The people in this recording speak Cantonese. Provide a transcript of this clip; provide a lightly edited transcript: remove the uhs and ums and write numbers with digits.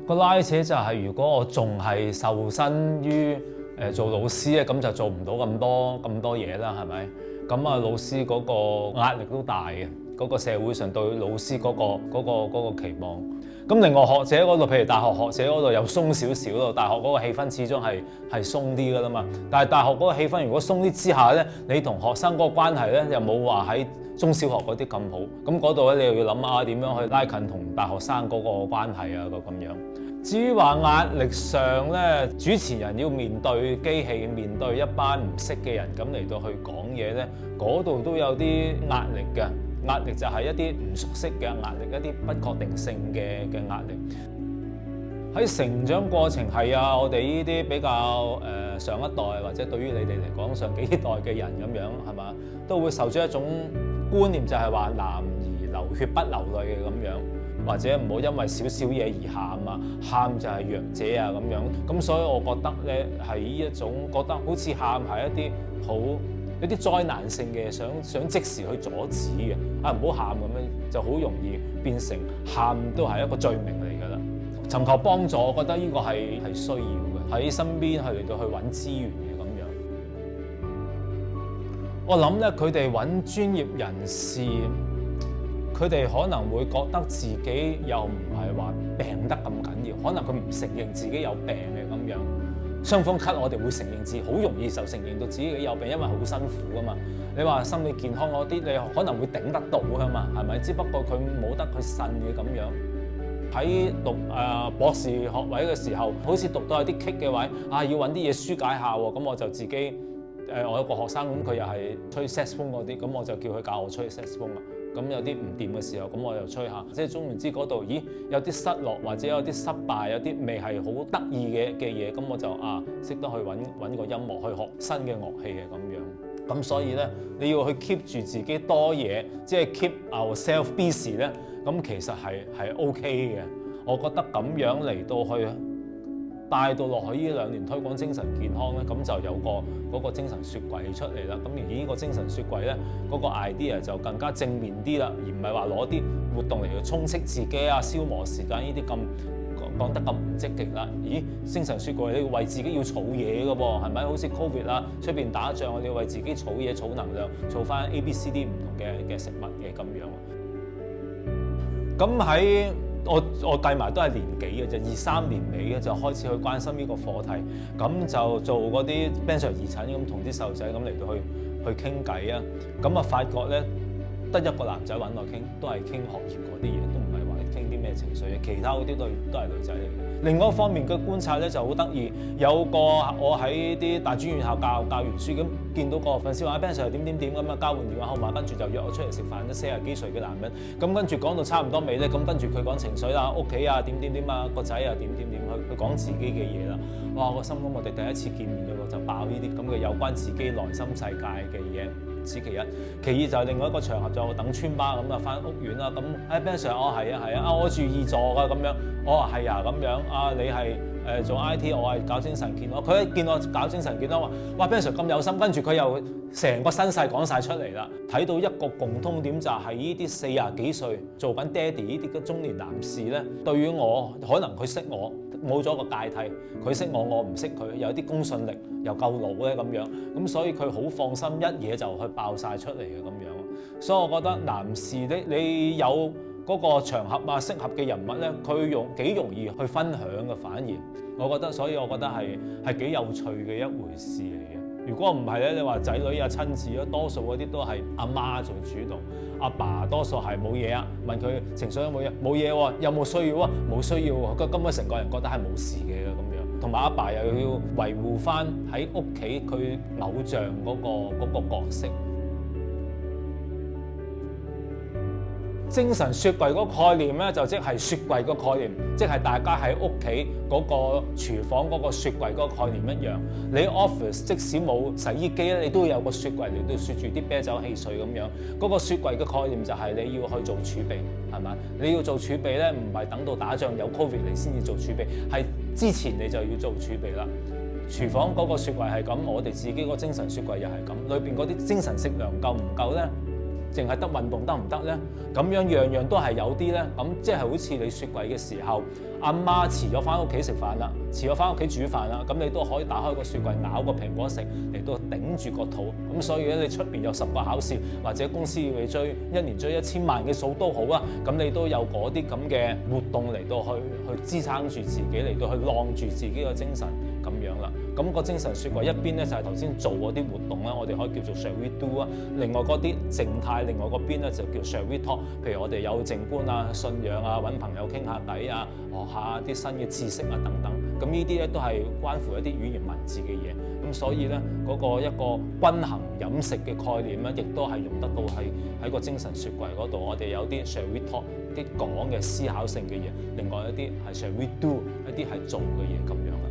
個拉扯就係如果我仲係受身於做老師咧，咁就做唔到咁多嘢啦，係咪？咁啊，老師嗰個壓力都大嘅，嗰個社會上對老師嗰個期望。咁另外學者嗰度，譬如大學學者嗰度又鬆少少咯，大學嗰個氣氛始終係鬆啲噶啦嘛。但係大學嗰個氣氛如果鬆啲之下咧，你同學生嗰個關係咧又冇話喺中小學嗰啲咁好。咁嗰度咧你又要諗下點樣去拉近同大學生嗰個關係啊咁樣。至於話壓力上咧，主持人要面對機器，面對一班唔識嘅人咁嚟到去講嘢咧，嗰度都有啲壓力嘅。壓力就係一啲唔熟悉嘅壓力，一啲不確定性嘅壓力。喺成長過程係啊，我哋呢啲比較上一代或者對於你哋嚟講上幾代嘅人咁樣係嘛，都會受咗一種觀念，就係話男兒流血不流淚嘅咁樣，或者唔好因為少少嘢而喊啊，喊就係弱者啊咁樣。咁所以我覺得咧係呢一種覺得好似喊係一啲好一啲災難性嘅，想即時去阻止嘅，啊唔好喊咁樣，就好容易變成喊都係一個罪名嚟㗎啦。尋求幫助，我覺得呢個係需要嘅，喺身邊係嚟到去揾資源嘅咁樣。我諗咧，佢哋揾專業人士，佢哋可能會覺得自己又唔係話病得咁緊要，可能佢唔承認自己有病嘅咁樣。傷風咳，我哋會承認自己，好容易就承認到自己有病，因為好辛苦噶嘛。你話心理健康嗰啲，你可能會頂得到噶嘛，係咪？只不過佢冇得去呻嘅咁樣。喺讀博士學位嘅時候，好似讀到有啲棘嘅位，要揾啲嘢紓解下喎。咁我就自己我有個學生，咁佢又係吹 saxophone 嗰啲，咁我就叫佢教我吹 saxophone 啦。咁有啲唔掂嘅時候，咁我又吹下，即係總言之嗰度，咦有啲失落或者有啲失敗，有啲未係好得意嘅嘢，咁我就識得去揾個音樂去學新嘅樂器嘅咁樣。咁所以咧，你要去 keep 住自己多嘢，即係 keep ourself busy 咧，咁其實係 OK 嘅。我覺得咁樣嚟到去帶到落去呢2年推廣精神健康咧，咁就有嗰個精神雪櫃出嚟啦。咁而呢個精神雪櫃咧，嗰個 idea 就更加正面啲啦，而唔係話攞啲活動嚟去充斥自己消磨時間呢啲咁講得咁唔積極啦。咦，精神雪櫃你要為自己要儲嘢㗎喎，係咪？好似 Covid 啦，出邊打仗，我哋要為自己儲嘢、儲能量、儲翻 A、B、C、D 唔同嘅食物嘅咁樣。咁喺我計埋都係年幾嘅啫，23年尾嘅就開始去關心呢個課題，咁就做嗰啲 Ben Sir 義診咁，同啲細路仔咁嚟到去傾偈啊，咁發覺咧得一個男仔揾我傾，都係傾學業嗰啲嘢，都唔係話傾啲咩情緒嘅，其他嗰啲都係女仔嚟嘅。另外一方面嘅觀察咧就好得意，有個我喺啲大專院校教完書咁，見到個粉絲話 Ben Sir 點咁啊，交換電話號碼，跟住就約我出嚟食飯，都40幾歲嘅男人，咁跟住講到差唔多尾咧，咁跟住佢講情緒啦、屋企啊點啊，個仔啊點，佢講自己嘅嘢啦，哇！我心諗我哋第一次見面嘅喎，就爆呢啲咁嘅有關自己內心世界嘅嘢。此其一，其二就係另外一個場合，就等村巴咁啊，翻屋苑啦，咁Ben Sir，係啊，我住2座㗎咁樣，我話係啊咁樣，你係做 IT，我係搞精神健康，佢一見我搞精神健康話，哇 Ben Sir 咁有心，跟住佢又成個身世講晒出嚟啦，睇到一個共通點就係呢啲40幾歲做緊爹哋呢啲嘅中年男士咧，對於我可能佢識我。冇咗個界替，佢識我，我唔識佢，有啲公信力又夠老咧咁樣，咁所以佢好放心，一嘢就去爆晒出嚟嘅咁樣。所以我覺得男士你有嗰個場合適合嘅人物咧，佢幾容易去分享嘅，反而我覺得，所以我覺得係幾有趣嘅一回事嚟嘅。如果唔係咧，你話仔女親子多數嗰啲都係阿媽做主動，阿爸多數係冇嘢問佢情緒有冇嘢，冇嘢喎，有冇需要啊？冇需要喎，佢根本成個人覺得係冇事嘅咁樣。同埋阿爸又要維護翻喺屋企佢偶像嗰個角色。精神雪櫃嗰個概念咧，就即係雪櫃個概念，即係大家喺屋企嗰個廚房嗰個雪櫃嗰個概念一樣。你 office 即使冇洗衣機咧，你都有個雪櫃嚟到雪住啲啤酒汽水咁樣。嗰個雪櫃嘅概念就係你要去做儲備，係咪？你要做儲備咧，唔係等到打仗有 Covid 你先至做儲備，係之前你就要做儲備啦。廚房嗰個雪櫃係咁，我哋自己個精神雪櫃又係咁，裏邊嗰啲精神食糧夠唔夠咧？淨係得運動得唔得咧？咁樣樣樣都係有啲咧，咁即係好似你雪櫃嘅時候，阿媽遲咗翻屋企食飯啦，遲咗翻屋企煮飯啦，咁你都可以打開個雪櫃咬個蘋果食嚟到頂住個肚。咁所以咧，你出邊有10個考試，或者公司要你追一年追1000萬嘅數都好啊，咁你都有嗰啲咁嘅活動嚟到去支撐住自己，嚟到去晾住自己嘅精神咁樣啦。咁個精神雪櫃一邊咧就係頭先做嗰啲活動啦，我哋可以叫做 shall we do 啊。另外嗰啲靜態，另外嗰邊咧就叫 shall we talk。譬如我哋有靜觀啊、信仰啊、揾朋友傾下偈啊、學下啲新嘅知識啊等等。咁呢啲咧都係關乎一啲語言文字嘅嘢。咁所以咧嗰個一個均衡飲食嘅概念咧，亦都係用得到喺個精神雪櫃嗰度。我哋有啲 shall we talk 啲講嘅思考性嘅嘢，另外一啲係 shall we do 一啲係做嘅嘢咁樣。